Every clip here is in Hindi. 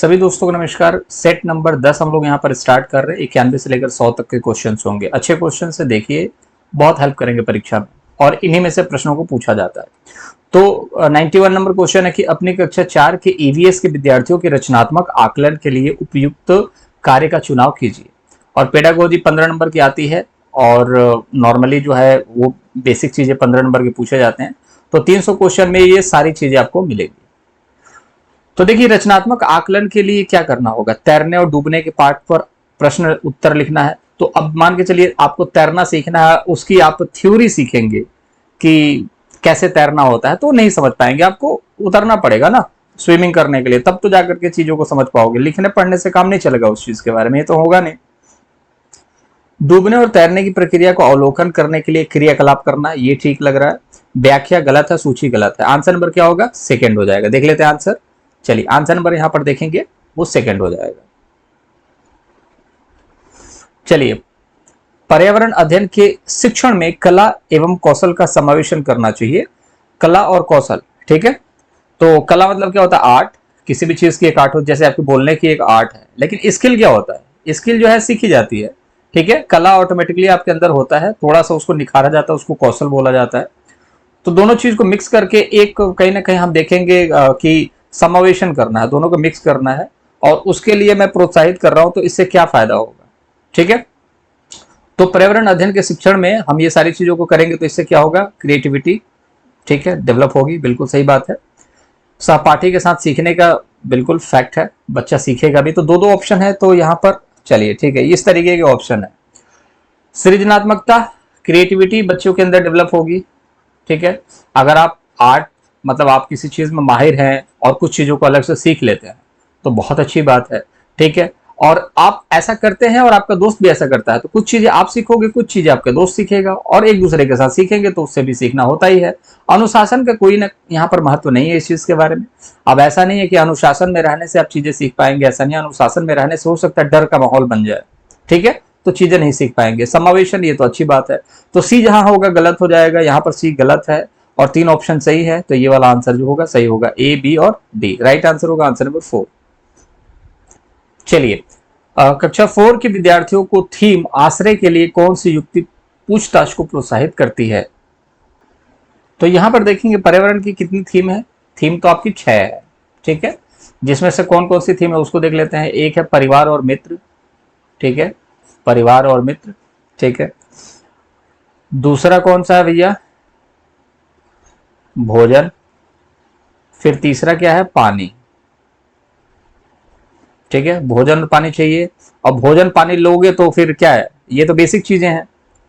सभी दोस्तों को नमस्कार। सेट नंबर 10 हम लोग यहाँ पर स्टार्ट कर रहे हैं। 91 से लेकर 100 तक के क्वेश्चंस होंगे। अच्छे क्वेश्चन से देखिए, बहुत हेल्प करेंगे परीक्षा में और इन्हीं में से प्रश्नों को पूछा जाता है। तो 91 नंबर क्वेश्चन है कि अपनी कक्षा 4 के ईवीएस के विद्यार्थियों के रचनात्मक आकलन के लिए उपयुक्त कार्य का चुनाव कीजिए। और पेडागोजी 15 नंबर की आती है और नॉर्मली जो है वो बेसिक चीजें 15 नंबर के पूछे जाते हैं। तो 300 क्वेश्चन में ये सारी चीजें आपको मिलेगी। तो देखिए, रचनात्मक आकलन के लिए क्या करना होगा, तैरने और डूबने के पार्ट पर प्रश्न उत्तर लिखना है। तो अब मान के चलिए आपको तैरना सीखना है, उसकी आप थ्योरी सीखेंगे कि कैसे तैरना होता है, तो नहीं समझ पाएंगे, आपको उतरना पड़ेगा ना स्विमिंग करने के लिए, तब तो जाकर के चीजों को समझ पाओगे। लिखने पढ़ने से काम नहीं चलेगा उस चीज के बारे में, ये तो होगा नहीं। डूबने और तैरने की प्रक्रिया को अवलोकन करने के लिए क्रियाकलाप करना, ये ठीक लग रहा है। व्याख्या गलत है, सूची गलत है। आंसर नंबर क्या होगा, सेकेंड हो जाएगा। देख लेते हैं आंसर। चलिए, आंसर नंबर यहां पर देखेंगे, वो सेकंड हो जाएगा। चलिए, पर्यावरण अध्ययन के शिक्षण में कला एवं कौशल का समावेशन करना चाहिए। कला और कौशल, ठीक है। तो कला मतलब क्या होता है, आर्ट। किसी भी चीज की एक आर्ट हो, जैसे आपके बोलने की एक आर्ट है। लेकिन स्किल क्या होता है, स्किल जो है सीखी जाती है, ठीक है। कला ऑटोमेटिकली आपके अंदर होता है, थोड़ा सा उसको निखारा जाता है, उसको कौशल बोला जाता है। तो दोनों चीज को मिक्स करके एक कहीं ना कहीं हम देखेंगे कि समावेशन करना है, दोनों को मिक्स करना है। और उसके लिए मैं प्रोत्साहित कर रहा हूं, तो इससे क्या फायदा होगा, ठीक है। तो पर्यावरण अध्ययन के शिक्षण में हम ये सारी चीजों को करेंगे, तो इससे क्या होगा, क्रिएटिविटी, ठीक है, डेवलप होगी। बिल्कुल सही बात है। सहपाठी के साथ सीखने का बिल्कुल फैक्ट है, बच्चा सीखेगा भी। तो दो दो ऑप्शन है, तो यहां पर चलिए ठीक है, इस तरीके के ऑप्शन है। सृजनात्मकता, क्रिएटिविटी बच्चों के अंदर डेवलप होगी, ठीक है। अगर आप आर्ट मतलब आप किसी चीज में माहिर हैं और कुछ चीजों को अलग से सीख लेते हैं, तो बहुत अच्छी बात है, ठीक है। और आप ऐसा करते हैं और आपका दोस्त भी ऐसा करता है, तो कुछ चीजें आप सीखोगे, कुछ चीजें आपका दोस्त सीखेगा, और एक दूसरे के साथ सीखेंगे तो उससे भी सीखना होता ही है। अनुशासन का कोई ना यहाँ पर महत्व नहीं है इस चीज के बारे में। अब ऐसा नहीं है कि अनुशासन में रहने से आप चीजें सीख पाएंगे, ऐसा नहीं। अनुशासन में रहने से हो सकता है डर का माहौल बन जाए, ठीक है, तो चीजें नहीं सीख पाएंगे। समावेशन, ये तो अच्छी बात है। तो सी जहां होगा गलत हो जाएगा, यहाँ पर सी गलत है और 3 ऑप्शन सही है। तो ये वाला आंसर जो होगा सही होगा, ए, बी और डी। राइट आंसर होगा आंसर नंबर 4। चलिए, कक्षा 4 के विद्यार्थियों को थीम आश्रय के लिए कौन सी युक्ति पूछताछ को प्रोत्साहित करती है। तो यहां पर देखेंगे पर्यावरण की कितनी थीम है। थीम तो आपकी 6 है, ठीक है। जिसमें से कौन कौन सी थीम है उसको देख लेते हैं। एक है परिवार और मित्र, ठीक है, परिवार और मित्र, ठीक है। दूसरा कौन सा है भैया, भोजन। फिर तीसरा क्या है, पानी, ठीक है। भोजन और पानी चाहिए। और भोजन पानी लोगे तो फिर क्या है, ये तो बेसिक चीजें हैं।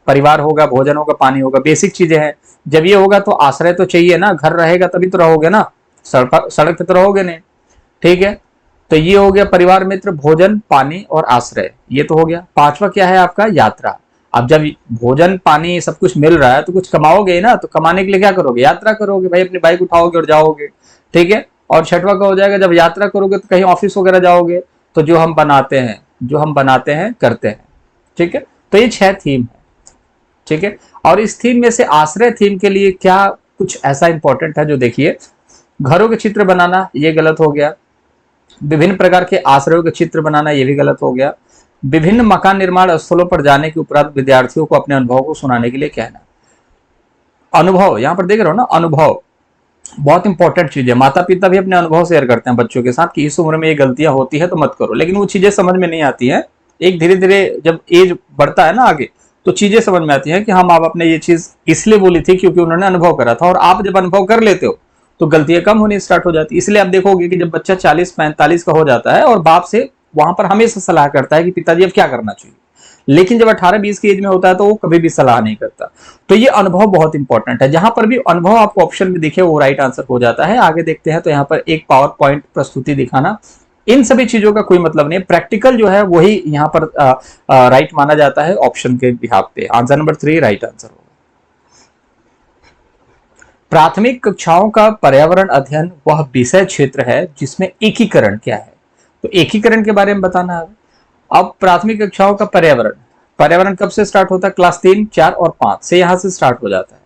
परिवार होगा, भोजन होगा, पानी होगा, बेसिक चीजें हैं। जब ये होगा तो आश्रय तो चाहिए ना, घर रहेगा तभी तो रहोगे ना, सड़क पे तो रहोगे नहीं, ठीक है। तो ये हो गया परिवार, मित्र, भोजन, पानी और आश्रय, ये तो हो गया। पांचवा क्या है आपका, यात्रा। अब जब भोजन पानी सब कुछ मिल रहा है तो कुछ कमाओगे ना, तो कमाने के लिए क्या करोगे, यात्रा करोगे भाई, अपनी बाइक उठाओगे और जाओगे, ठीक है। और छठवा का हो जाएगा, जब यात्रा करोगे तो कहीं ऑफिस वगैरह जाओगे, तो जो हम बनाते हैं करते हैं, ठीक है। तो ये 6 थीम है, ठीक है। और इस थीम में से आश्रय थीम के लिए क्या कुछ ऐसा इंपॉर्टेंट है जो देखिए, घरों के चित्र बनाना, ये गलत हो गया। विभिन्न प्रकार के आश्रयों के चित्र बनाना, ये भी गलत हो गया। विभिन्न मकान निर्माण स्थलों पर जाने के उपरांत विद्यार्थियों को अपने अनुभव को सुनाने के लिए कहना। अनुभव, यहां पर देख रहे हो ना, अनुभव बहुत इंपॉर्टेंट चीज है। माता पिता भी अपने अनुभव शेयर करते हैं बच्चों के साथ कि इस उम्र में ये गलतियां होती है तो मत करो, लेकिन वो चीजें समझ में नहीं आती है। एक धीरे धीरे जब एज बढ़ता है ना आगे, तो चीजें समझ में आती है कि हाँ, माँ बाप ने ये चीज इसलिए बोली थी क्योंकि उन्होंने अनुभव करा था। और आप जब अनुभव कर लेते हो तो गलतियां कम होनी स्टार्ट हो जाती है। इसलिए आप देखोगे कि जब बच्चा 40-45 का हो जाता है और बाप से वहां पर हमेशा सलाह करता है कि पिताजी अब क्या करना चाहिए, लेकिन जब 18-20 की एज में होता है तो वो कभी भी सलाह नहीं करता। तो ये अनुभव बहुत इंपॉर्टेंट है। जहां पर भी अनुभव आपको ऑप्शन में दिखे वो राइट आंसर हो जाता है। आगे देखते हैं, तो यहाँ पर एक पावर पॉइंट प्रस्तुति दिखाना, इन सभी चीजों का कोई मतलब नहीं है। प्रैक्टिकल जो है वही यहाँ पर राइट माना जाता है ऑप्शन के बिहाफ पे। आंसर नंबर 3 राइट आंसर होगा। प्राथमिक कक्षाओं का पर्यावरण अध्ययन वह विषय क्षेत्र है जिसमें एकीकरण क्या है। तो एकीकरण के बारे में बताना है। अब प्राथमिक कक्षाओं का पर्यावरण, पर्यावरण कब से स्टार्ट होता है, क्लास 3, 4 और 5 से यहां से स्टार्ट हो जाता है।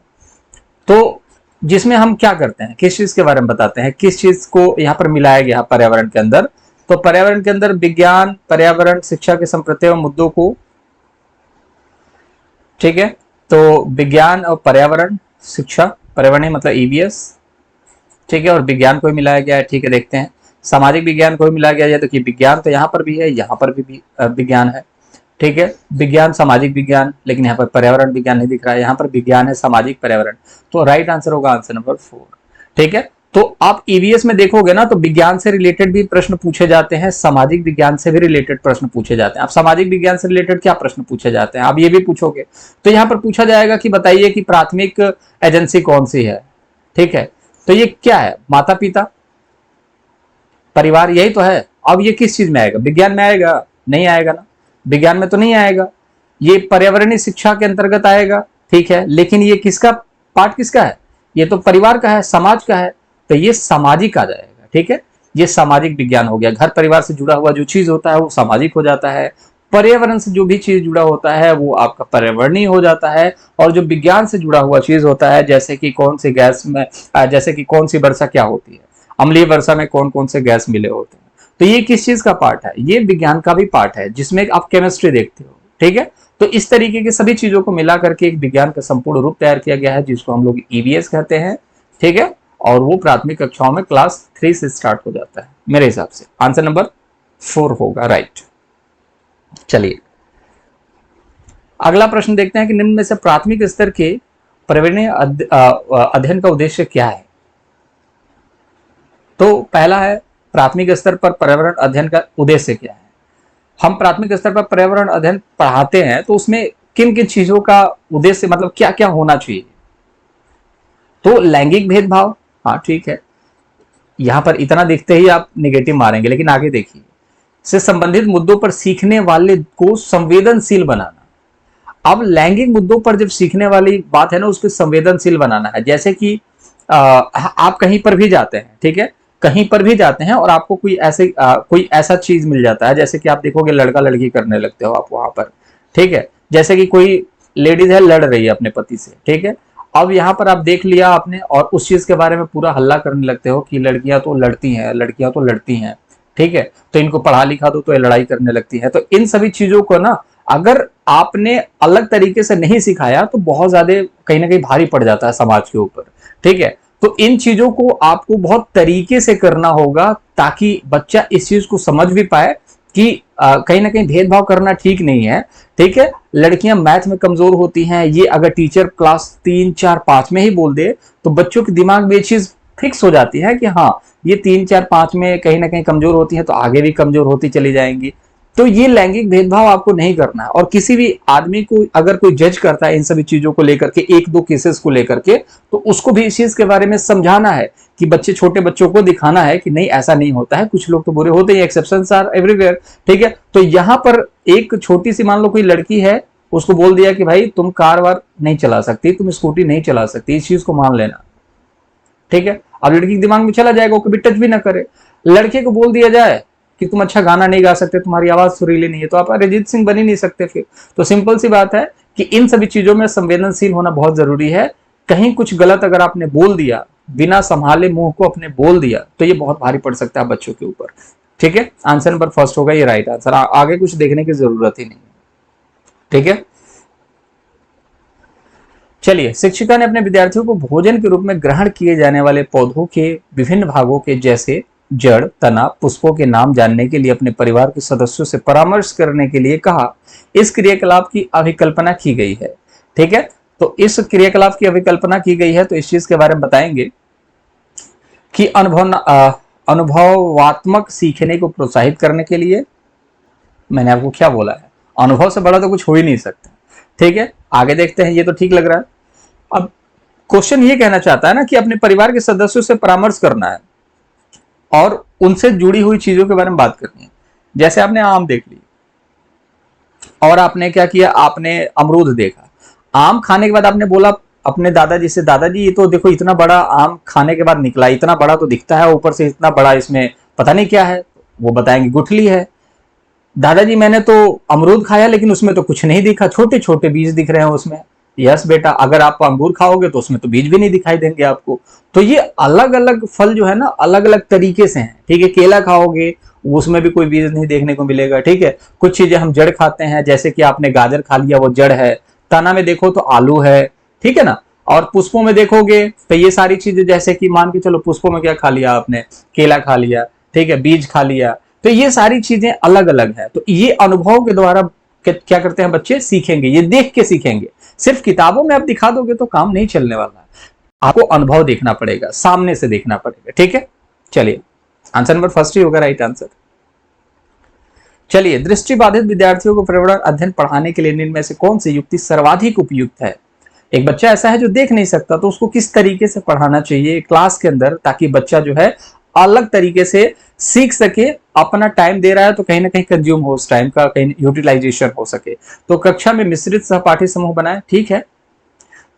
तो जिसमें हम क्या करते हैं, किस चीज के बारे में बताते हैं, किस चीज को यहाँ पर मिलाया गया पर्यावरण के अंदर, तो पर्यावरण के अंदर विज्ञान, पर्यावरण, शिक्षा के संप्रत्य मुद्दों को, ठीक है, तो विज्ञान और पर्यावरण, शिक्षा, पर्यावरण मतलब ईवीएस, ठीक है, और विज्ञान को ही मिलाया गया है, ठीक है। देखते हैं सामाजिक विज्ञान को ही मिलाया गया है, तो कि विज्ञान तो यहाँ पर भी है, यहाँ पर भी विज्ञान है, ठीक है, विज्ञान सामाजिक विज्ञान, लेकिन यहाँ पर पर्यावरण विज्ञान नहीं दिख रहा है, यहाँ पर विज्ञान है सामाजिक पर्यावरण, तो राइट आंसर होगा आंसर नंबर 4, ठीक है। तो आप ईवीएस में देखोगे ना, तो विज्ञान से रिलेटेड भी प्रश्न पूछे जाते हैं, सामाजिक विज्ञान से भी रिलेटेड प्रश्न पूछे जाते हैं। आप सामाजिक विज्ञान से रिलेटेड क्या प्रश्न पूछे जाते हैं, आप ये भी पूछोगे, तो यहाँ पर पूछा जाएगा कि बताइए कि प्राथमिक एजेंसी कौन सी है, ठीक है, तो ये क्या है, माता पिता, परिवार, यही तो है। अब ये किस चीज में आएगा, विज्ञान में आएगा, नहीं आएगा ना, विज्ञान में तो नहीं आएगा, ये पर्यावरणीय शिक्षा के अंतर्गत आएगा, ठीक है, लेकिन ये किसका पार्ट, किसका है, ये तो परिवार का है, समाज का है, तो ये सामाजिक आ जाएगा, ठीक है, ये सामाजिक विज्ञान हो गया। घर परिवार से जुड़ा हुआ जो चीज होता है वो सामाजिक हो जाता है, पर्यावरण से जो भी चीज जुड़ा होता है वो आपका पर्यावरणीय हो जाता है, और जो विज्ञान से जुड़ा हुआ चीज होता है, जैसे कि कौन सी गैस में, जैसे कि कौन सी वर्षा क्या होती है, अम्लीय वर्षा में कौन कौन से गैस मिले होते हैं, तो ये किस चीज का पार्ट है, ये विज्ञान का भी पार्ट है, जिसमें आप केमिस्ट्री देखते हो, ठीक है। तो इस तरीके की सभी चीजों को मिला करके एक विज्ञान का संपूर्ण रूप तैयार किया गया है, जिसको हम लोग ईवीएस कहते हैं, ठीक है, और वो प्राथमिक कक्षाओं में क्लास 3 से स्टार्ट हो जाता है मेरे हिसाब से। आंसर नंबर 4 होगा, राइट। चलिए अगला प्रश्न देखते हैं कि निम्न में से प्राथमिक स्तर के पर्यावरणीय अध्ययन का उद्देश्य क्या है। तो पहला है प्राथमिक स्तर पर पर्यावरण अध्ययन का उद्देश्य क्या है। हम प्राथमिक स्तर पर पर्यावरण अध्ययन पढ़ाते हैं तो उसमें किन किन चीजों का उद्देश्य, मतलब क्या क्या होना चाहिए। तो लैंगिक भेदभाव, हाँ ठीक है, यहां पर इतना देखते ही आप निगेटिव मारेंगे, लेकिन आगे देखिए, से संबंधित मुद्दों पर सीखने वाले को संवेदनशील बनाना। अब लैंगिक मुद्दों पर जब सीखने वाली बात है ना, उस पर संवेदनशील बनाना है। जैसे कि आप कहीं पर भी जाते हैं, ठीक है, कहीं पर भी जाते हैं और आपको कोई ऐसा चीज मिल जाता है, जैसे कि आप देखोगे लड़का लड़की करने लगते हो आप वहां पर, ठीक है, जैसे कि कोई लेडीज है लड़ रही है अपने पति से, ठीक है, अब यहाँ पर आप देख लिया आपने और उस चीज के बारे में पूरा हल्ला करने लगते हो कि लड़कियां तो लड़ती हैं, लड़कियां तो लड़ती हैं, ठीक है, तो इनको पढ़ा लिखा दो तो ये लड़ाई करने लगती है। तो इन सभी चीजों को ना अगर आपने अलग तरीके से नहीं सिखाया तो बहुत ज्यादा कहीं ना कहीं भारी पड़ जाता है समाज के ऊपर, ठीक है। तो इन चीजों को आपको बहुत तरीके से करना होगा ताकि बच्चा इस चीज को समझ भी पाए कि कहीं ना कहीं भेदभाव करना ठीक नहीं है, ठीक है। लड़कियां मैथ में कमजोर होती हैं, ये अगर टीचर क्लास 3, 4, 5 में ही बोल दे तो बच्चों के दिमाग में ये चीज फिक्स हो जाती है कि हाँ ये 3, 4, 5 में कहीं ना कहीं कमजोर होती है तो आगे भी कमजोर होती चली जाएंगी। तो ये लैंगिक भेदभाव आपको नहीं करना है। और किसी भी आदमी को अगर कोई जज करता है इन सभी चीजों को लेकर के, एक दो केसेस को लेकर के, तो उसको भी इस चीज के बारे में समझाना है कि छोटे बच्चों को दिखाना है कि नहीं ऐसा नहीं होता है, कुछ लोग तो बुरे होते हैं, एक्सेप्शंस आर एवरीवेयर, ठीक है। तो यहां पर एक छोटी सी मान लो कोई लड़की है, उसको बोल दिया कि भाई तुम कार वार नहीं चला सकती, तुम स्कूटी नहीं चला सकती, इस चीज को मान लेना, ठीक है। अब लड़की के दिमाग में चला जाएगा, वो कभी टच भी ना करे। लड़के को बोल दिया जाए कि तुम अच्छा गाना नहीं गा सकते, तुम्हारी आवाज सुरीली नहीं है, तो आप अरिजीत सिंह बन ही नहीं सकते फिर। तो सिंपल सी बात है कि इन सभी चीजों में संवेदनशील होना बहुत जरूरी है। कहीं कुछ गलत अगर आपने बोल दिया, बिना संभाले मुंह को अपने बोल दिया, तो ये बहुत भारी पड़ सकता है बच्चों के ऊपर, ठीक है। आंसर नंबर फर्स्ट होगा ये राइट आंसर, आगे कुछ देखने की जरूरत ही नहीं, ठीक है। चलिए, शिक्षिका ने अपने विद्यार्थियों को भोजन के रूप में ग्रहण किए जाने वाले पौधों के विभिन्न भागों के जैसे जड़, तना, पुष्पों के नाम जानने के लिए अपने परिवार के सदस्यों से परामर्श करने के लिए कहा। इस क्रियाकलाप की अभिकल्पना की गई है, ठीक है। तो इस क्रियाकलाप की अभिकल्पना की गई है, तो इस चीज के बारे में बताएंगे कि अनुभवात्मक सीखने को प्रोत्साहित करने के लिए। मैंने आपको क्या बोला है, अनुभव से बड़ा तो कुछ हो ही नहीं सकता, ठीक है। आगे देखते हैं, ये तो ठीक लग रहा है। अब क्वेश्चन ये कहना चाहता है ना कि अपने परिवार के सदस्यों से परामर्श करना है और उनसे जुड़ी हुई चीजों के बारे में बात करनी है। जैसे आपने आम देख ली और आपने क्या किया, आपने अमरूद देखा, आम खाने के बाद आपने बोला अपने दादाजी से, दादाजी ये तो देखो इतना बड़ा आम खाने के बाद निकला, इतना बड़ा तो दिखता है, ऊपर से इतना बड़ा, इसमें पता नहीं क्या है। वो बताएंगे गुठली है। दादाजी मैंने तो अमरूद खाया लेकिन उसमें तो कुछ नहीं दिखा, छोटे छोटे बीज दिख रहे हैं उसमें। यस बेटा, अगर आप अंगूर खाओगे तो उसमें तो बीज भी नहीं दिखाई देंगे आपको। तो ये अलग अलग फल जो है ना अलग अलग तरीके से हैं, ठीक है। केला खाओगे उसमें भी कोई बीज नहीं देखने को मिलेगा। ठीक है, कुछ चीजें हम जड़ खाते हैं, जैसे कि आपने गाजर खा लिया, वो जड़ है। तना में देखो तो आलू है, ठीक है ना। और पुष्पों में देखोगे तो ये सारी चीजें, जैसे कि मान के चलो पुष्पों में क्या खा लिया आपने, केला खा लिया, ठीक है, बीज खा लिया। तो ये सारी चीजें अलग अलग है। तो ये अनुभव के द्वारा क्या करते हैं बच्चे, सीखेंगे, ये देख के सीखेंगे। सिर्फ किताबों में आप दिखा दोगे तो काम नहीं चलने वाला, आपको अनुभव देखना पड़ेगा, सामने से देखना पड़ेगा। ठीक है, चलिए आंसर नंबर फर्स्ट ही होगा राइट आंसर। चलिए, दृष्टिबाधित विद्यार्थियों को पर्यावरण अध्ययन पढ़ाने के लिए इनमें से कौन सी युक्ति सर्वाधिक उपयुक्त है। एक बच्चा ऐसा है जो देख नहीं सकता, तो उसको किस तरीके से पढ़ाना चाहिए क्लास के अंदर, ताकि बच्चा जो है अलग तरीके से सीख सके। अपना टाइम दे रहा है तो कहीं ना कहीं कंज्यूम हो, उस टाइम का कहीं यूटिलाइजेशन हो सके। तो कक्षा में मिश्रित सहपाठी समूह बनाए, ठीक है।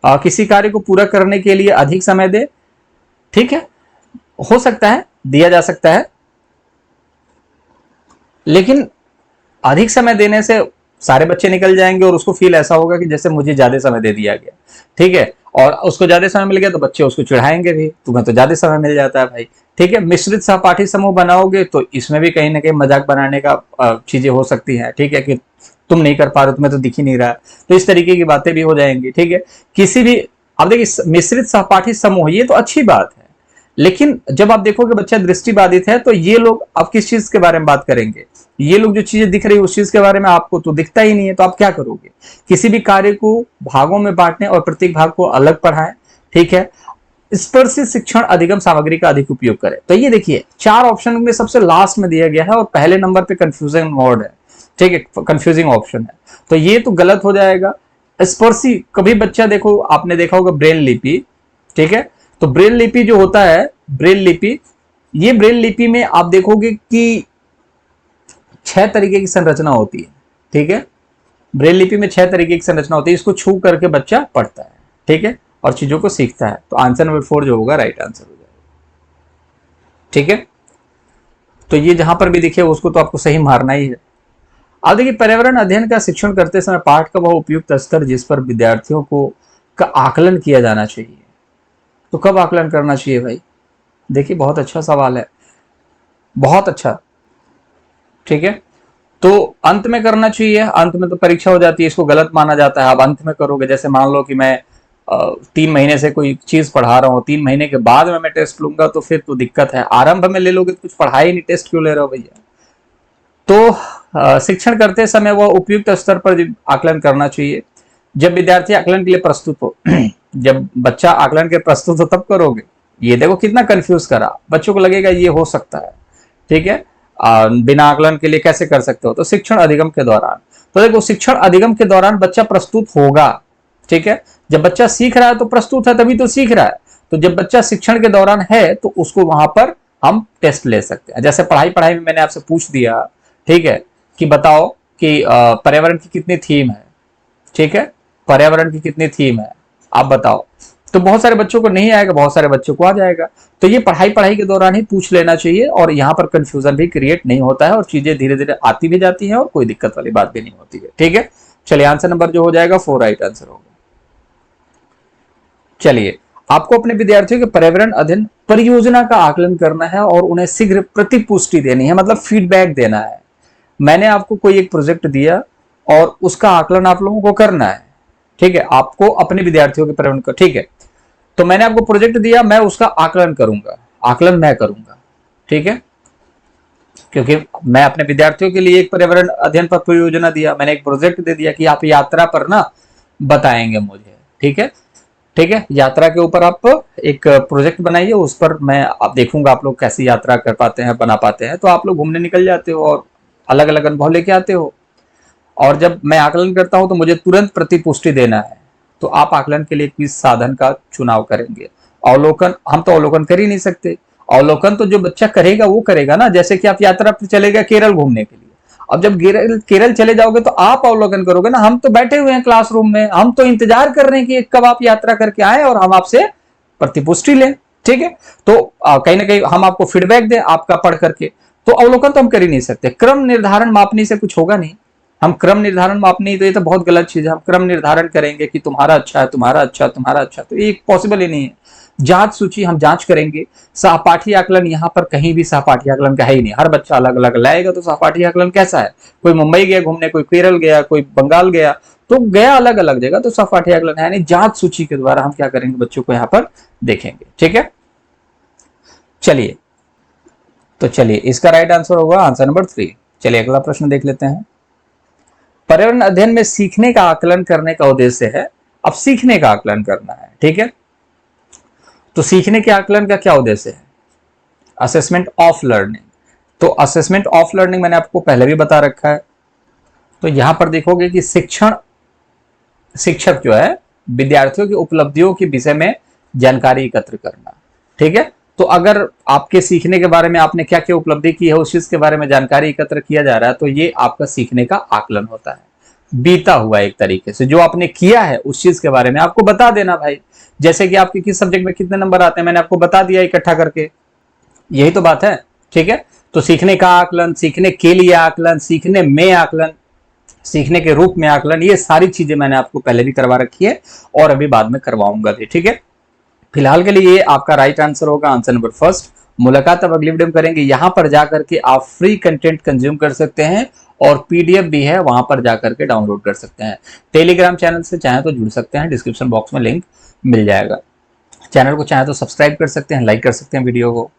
किसी कार्य को पूरा करने के लिए अधिक समय दे, ठीक है, हो सकता है, दिया जा सकता है, लेकिन अधिक समय देने से सारे बच्चे निकल जाएंगे और उसको फील ऐसा होगा कि जैसे मुझे ज्यादा समय दे दिया गया, ठीक है। और उसको ज्यादा समय मिल गया तो बच्चे उसको चिढ़ाएंगे भी, तुम्हें तो ज्यादा समय मिल जाता है भाई, ठीक है। मिश्रित सहपाठी समूह बनाओगे तो इसमें भी कहीं ना कहीं मजाक बनाने का चीजें हो सकती हैं, ठीक है, कि तुम नहीं कर पा रहे, तुम्हें तो दिख ही नहीं रहा, तो इस तरीके की बातें भी हो जाएंगी, ठीक है। किसी भी, अब देखिए मिश्रित सहपाठी समूह ये तो अच्छी बात है, लेकिन जब आप देखोगे बच्चा दृष्टिबाधित है तो ये लोग अब किस चीज के बारे में बात करेंगे, ये लोग जो चीजें दिख रही है उस चीज के बारे में आपको तो दिखता ही नहीं है, तो आप क्या करोगे। किसी भी कार्य को भागों में बांटने और प्रत्येक भाग को अलग पढ़ाएं, ठीक है। स्पर्शी शिक्षण अधिगम सामग्री का अधिक उपयोग करें। तो ये देखिए 4 ऑप्शन में सबसे लास्ट में दिया गया है और पहले नंबर पे कंफ्यूजिंग वर्ड है, ठीक है, कंफ्यूजिंग ऑप्शन है, तो ये तो गलत हो जाएगा। स्पर्शी, कभी बच्चा देखो, आपने देखा होगा ब्रेल लिपि, ठीक है, तो ब्रेल लिपि जो होता है, ब्रेल लिपि, ये ब्रेल लिपि में आप देखोगे कि 6 तरीके की संरचना होती है, ठीक है। ब्रेल लिपि में 6 तरीके की संरचना होती है, इसको छू करके बच्चा पढ़ता है, ठीक है, और चीजों को सीखता है। तो आंसर नंबर 4 जो होगा राइट आंसर हो जाएगा, ठीक है। तो ये जहां पर भी दिखे उसको तो आपको सही मारना ही है। अब देखिए, पर्यावरण अध्ययन का शिक्षण करते समय पाठ का वह उपयुक्त स्तर जिस पर विद्यार्थियों को का आकलन किया जाना चाहिए। तो कब आकलन करना चाहिए भाई, देखिए बहुत अच्छा सवाल है, बहुत अच्छा, ठीक है। तो अंत में करना चाहिए, अंत में तो परीक्षा हो जाती है, इसको गलत माना जाता है। अब अंत में करोगे, जैसे मान लो कि मैं 3 महीने से कोई चीज पढ़ा रहा हूँ, 3 महीने के बाद में मैं टेस्ट लूंगा तो फिर तो दिक्कत है। आरंभ में ले लोगे तो कुछ पढ़ाई नहीं, टेस्ट क्यों ले रहे हो भैया। तो शिक्षण करते समय वह उपयुक्त स्तर पर आकलन करना चाहिए जब विद्यार्थी आकलन के लिए प्रस्तुत हो। जब बच्चा आकलन के प्रस्तुत हो तब करोगे। ये देखो कितना कंफ्यूज करा, बच्चों को लगेगा ये हो सकता है, ठीक है, बिना आकलन के लिए कैसे कर सकते हो। तो शिक्षण अधिगम के दौरान, तो देखो शिक्षण अधिगम के दौरान बच्चा प्रस्तुत होगा, ठीक है। जब बच्चा सीख रहा है तो प्रस्तुत है, तभी तो सीख रहा है। तो जब बच्चा शिक्षण के दौरान है तो उसको वहां पर हम टेस्ट ले सकते हैं। जैसे पढ़ाई में मैंने आपसे पूछ दिया, ठीक है, कि बताओ कि पर्यावरण की कितनी थीम है, ठीक है, पर्यावरण की कितनी थीम है आप बताओ। तो बहुत सारे बच्चों को नहीं आएगा, बहुत सारे बच्चों को आ जाएगा। तो ये पढ़ाई के दौरान ही पूछ लेना चाहिए और यहाँ पर कंफ्यूजन भी क्रिएट नहीं होता है और चीजें धीरे धीरे आती भी जाती हैं और कोई दिक्कत वाली बात भी नहीं होती है, ठीक है। चलिए आंसर नंबर जो हो जाएगा 4 राइट आंसर होगा। चलिए, आपको अपने विद्यार्थियों के पर्यावरण अध्ययन परियोजना का आकलन करना है और उन्हें शीघ्र प्रतिपुष्टि देनी है, मतलब फीडबैक देना है। मैंने आपको कोई एक प्रोजेक्ट दिया और उसका आकलन आप लोगों को करना है, ठीक है, आपको अपने विद्यार्थियों के पर्यावरण का, ठीक है। तो मैंने आपको प्रोजेक्ट दिया, मैं उसका आकलन करूंगा, आकलन मैं करूंगा, ठीक है, क्योंकि मैं अपने विद्यार्थियों के लिए एक पर्यावरण अध्ययन पर परियोजना दिया, मैंने एक प्रोजेक्ट दे दिया कि आप यात्रा पर ना बताएंगे मुझे, ठीक है, ठीक है। यात्रा के ऊपर आप एक प्रोजेक्ट बनाइए, उस पर मैं आप देखूंगा आप लोग कैसी यात्रा कर पाते हैं, बना पाते हैं। तो आप लोग घूमने निकल जाते हो और अलग अलग अनुभव लेके आते हो। और जब मैं आकलन करता हूं तो मुझे तुरंत प्रतिपुष्टि देना है, तो आप आकलन के लिए किस साधन का चुनाव करेंगे। अवलोकन, हम तो अवलोकन कर ही नहीं सकते, अवलोकन तो जो बच्चा करेगा वो करेगा ना। जैसे कि आप यात्रा पर चले गए केरल घूमने के लिए, अब जब केरल चले जाओगे तो आप अवलोकन करोगे ना, हम तो बैठे हुए हैं क्लासरूम में, हम तो इंतजार कर रहे हैं कि कब आप यात्रा करके आए और हम आपसे प्रतिपुष्टि लें, ठीक है। तो कहीं ना कहीं हम आपको फीडबैक दें आपका पढ़ करके, तो अवलोकन तो हम कर ही नहीं सकते। क्रम निर्धारण मापनी से कुछ होगा नहीं, हम क्रम निर्धारण मापनी, तो ये तो बहुत गलत चीज है। हम क्रम निर्धारण करेंगे कि तुम्हारा अच्छा है, तुम्हारा अच्छा, तुम्हारा अच्छा, तो ये पॉसिबल ही नहीं है। जांच सूची हम जांच करेंगे। सहपाठी आकलन यहाँ पर कहीं भी सहपाठी आकलन का है ही नहीं, हर बच्चा अलग अलग लाएगा तो सहपाठी आकलन कैसा है, कोई मुंबई गया घूमने, कोई केरल गया, कोई बंगाल गया, तो गया अलग अलग जगह, तो सहपाठी आकलन है नहीं। जांच सूची के द्वारा हम क्या करेंगे, बच्चों को यहाँ पर देखेंगे। ठीक है, चलिए तो चलिए इसका राइट आंसर होगा आंसर नंबर 3। चलिए अगला प्रश्न देख लेते हैं। पर्यावरण अध्ययन में सीखने का आकलन करने का उद्देश्य है। अब सीखने का आकलन करना है, ठीक है, तो सीखने के आकलन का क्या उद्देश्य है, असेसमेंट ऑफ लर्निंग। तो असेसमेंट ऑफ लर्निंग मैंने आपको पहले भी बता रखा है। तो यहां पर देखोगे कि शिक्षक जो है विद्यार्थियों की उपलब्धियों के विषय में जानकारी एकत्र करना। ठीक है, तो अगर आपके सीखने के बारे में आपने क्या क्या उपलब्धि की है उस चीज के बारे में जानकारी एकत्र किया जा रहा है, तो ये आपका सीखने का आकलन होता है। बीता हुआ एक तरीके से जो आपने किया है उस चीज के बारे में आपको बता देना भाई। जैसे कि आपके किस सब्जेक्ट में कितने नंबर आते हैं मैंने आपको बता दिया इकट्ठा करके, यही तो बात है। ठीक है, तो सीखने का आकलन, सीखने के लिए आकलन, सीखने में आकलन, सीखने के रूप में आकलन, ये सारी चीजें मैंने आपको पहले भी करवा रखी है और अभी बाद में करवाऊंगा भी। ठीक है, फिलहाल के लिए ये आपका राइट आंसर होगा आंसर नंबर फर्स्ट। मुलाकात अब अगली वीडियो में करेंगे। यहां पर जाकर के आप फ्री कंटेंट कंज्यूम कर सकते हैं और पीडीएफ भी है, वहां पर जाकर के डाउनलोड कर सकते हैं। टेलीग्राम चैनल से चाहे तो जुड़ सकते हैं, डिस्क्रिप्शन बॉक्स में लिंक मिल जाएगा। चैनल को चाहे तो सब्सक्राइब कर सकते हैं, लाइक कर सकते हैं वीडियो को।